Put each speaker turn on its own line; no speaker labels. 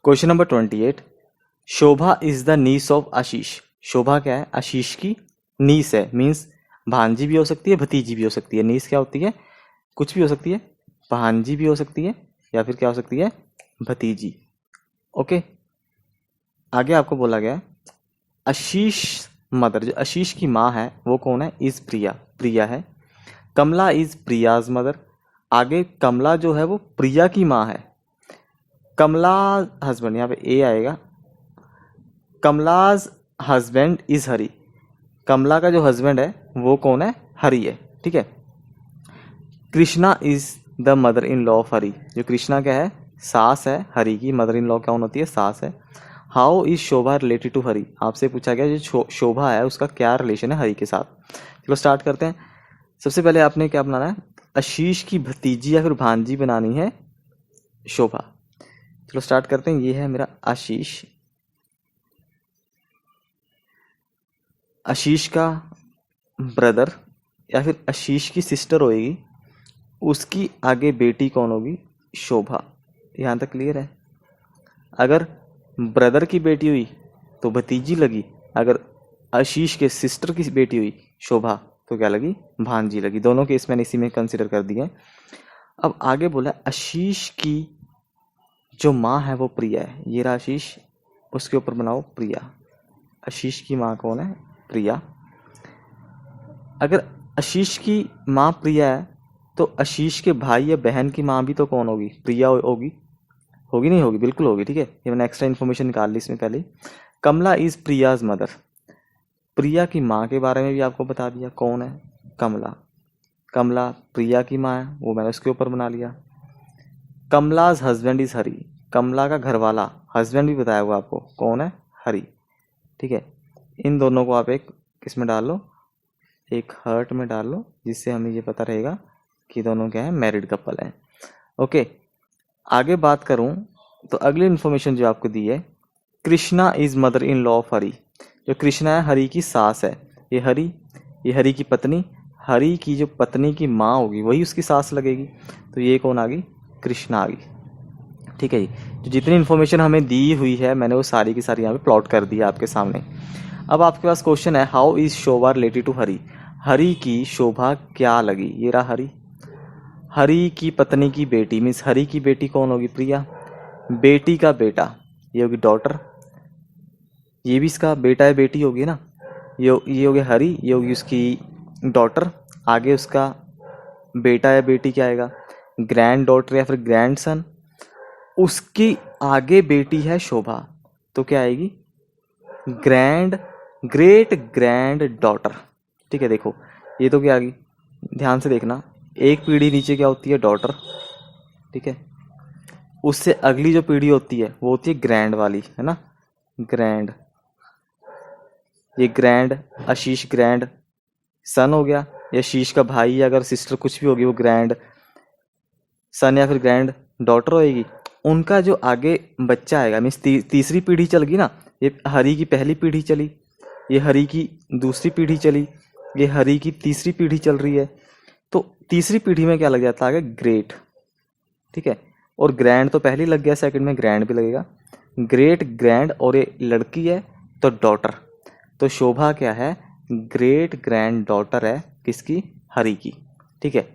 Question number 28। Shobha is the niece of Ashish. Shobha क्या है? आशीष की नीस है, मीन्स भांजी भी हो सकती है, भतीजी भी हो सकती है। नीस क्या होती है? कुछ भी हो सकती है, भांजी भी हो सकती है या फिर क्या हो सकती है? भतीजी। ओके, आगे आपको बोला गया है आशीष मदर, जो आशीष की माँ है वो कौन है? इज प्रिया, प्रिया है। कमला इज प्रियाज मदर। आगे कमला जो है वो प्रिया की माँ है। कमला हस्बैंड, यहाँ पे ए आएगा। कमलाज हस्बैंड इज हरी। कमला का जो हस्बैंड है वो कौन है? हरी है। ठीक है। Krishna is the mother in law of Hari. जो कृष्णा क्या है? सास है हरी की। मदर इन लॉ क्या होती है? सास है। How is Shobha related to Hari. आपसे पूछा गया जो शोभा है उसका क्या रिलेशन है हरी के साथ। चलो स्टार्ट करते हैं। सबसे पहले आपने क्या बनाना है? आशीष की भतीजी या फिर भांजी बनानी है शोभा। चलो स्टार्ट करते हैं। ये है मेरा आशीष। आशीष का ब्रदर या फिर आशीष की सिस्टर होएगी, उसकी आगे बेटी कौन होगी? शोभा। यहाँ तक क्लियर है? अगर ब्रदर की बेटी हुई तो भतीजी लगी, अगर आशीष के सिस्टर की बेटी हुई शोभा तो क्या लगी? भांजी लगी। दोनों केस मैंने इसी में कंसिडर कर दिए। अब आगे बोला आशीष की जो माँ है वो प्रिया है। ये रहा आशीष, उसके ऊपर बनाओ प्रिया। आशीष की माँ कौन है? प्रिया। अगर आशीष की माँ प्रिया है तो आशीष के भाई या बहन की माँ भी तो कौन होगी? प्रिया होगी। होगी नहीं होगी? बिल्कुल होगी। ठीक है, ये मैंने एक्स्ट्रा इन्फॉर्मेशन निकाल ली इसमें पहले। कमला इज प्रियाज मदर। प्रिया की माँ के बारे में भी आपको बता दिया, कौन है? कमला। कमला प्रिया की माँ है, वो मैंने उसके ऊपर बना लिया। कमलाज हस्बैंड इज हरी। कमला का घर वाला हस्बैंड भी बताया हुआ आपको, कौन है? हरी। ठीक है, इन दोनों को आप एक किस में डाल लो? एक हर्ट में डाल लो, जिससे हमें ये पता रहेगा कि दोनों क्या है? मैरिड कपल है। ओके, आगे बात करूं तो अगली इन्फॉर्मेशन जो आपको दी है, Krishna is mother in law of Hari. जो कृष्णा है हरी की सास है। ये हरी की पत्नी, हरी की जो पत्नी की माँ होगी वही उसकी सास लगेगी। तो ये कौन आ गई? कृष्णा आ गई। ठीक है जी, जो जितनी इन्फॉर्मेशन हमें दी हुई है मैंने वो सारी की सारी यहाँ पे प्लॉट कर दी है आपके सामने। अब आपके पास क्वेश्चन है, how is Shobha related to Hari. Hari की शोभा क्या लगी? ये रहा हरी। हरी की पत्नी की बेटी, मीन्स हरी की बेटी कौन होगी? प्रिया। बेटी का बेटा, ये होगी डॉटर। ये भी इसका बेटा है, बेटी होगी ना। ये हो गया हरी, ये होगी उसकी डॉटर। आगे उसका बेटा या बेटी क्या आएगा? ग्रैंड डॉटर या फिर ग्रैंड सन। उसकी आगे बेटी है शोभा, तो क्या आएगी? Great grand daughter. ठीक है, देखो ये तो क्या आ गई, ध्यान से देखना। एक पीढ़ी नीचे क्या होती है? डॉटर। ठीक है, उससे अगली जो पीढ़ी होती है वो होती है ग्रैंड वाली, है ना? ग्रैंड, ये ग्रैंड आशीष ग्रैंड सन हो गया। या आशीष का भाई अगर सिस्टर कुछ भी होगी वो ग्रैंड सन या फिर ग्रैंड डॉटर होएगी। उनका जो आगे बच्चा आएगा, मीन्स तीसरी पीढ़ी चल गई ना। ये हरी की पहली पीढ़ी चली, ये हरी की दूसरी पीढ़ी चली, ये हरी की तीसरी पीढ़ी चल रही है। तो तीसरी पीढ़ी में क्या लग जाता है? आगे ग्रेट। ठीक है, और ग्रैंड तो पहले ही लग गया, सेकंड में ग्रैंड भी लगेगा। ग्रेट ग्रैंड, और ये लड़की है तो डॉटर। तो शोभा क्या है? ग्रेट ग्रैंड डॉटर है किसकी? हरी की। ठीक है,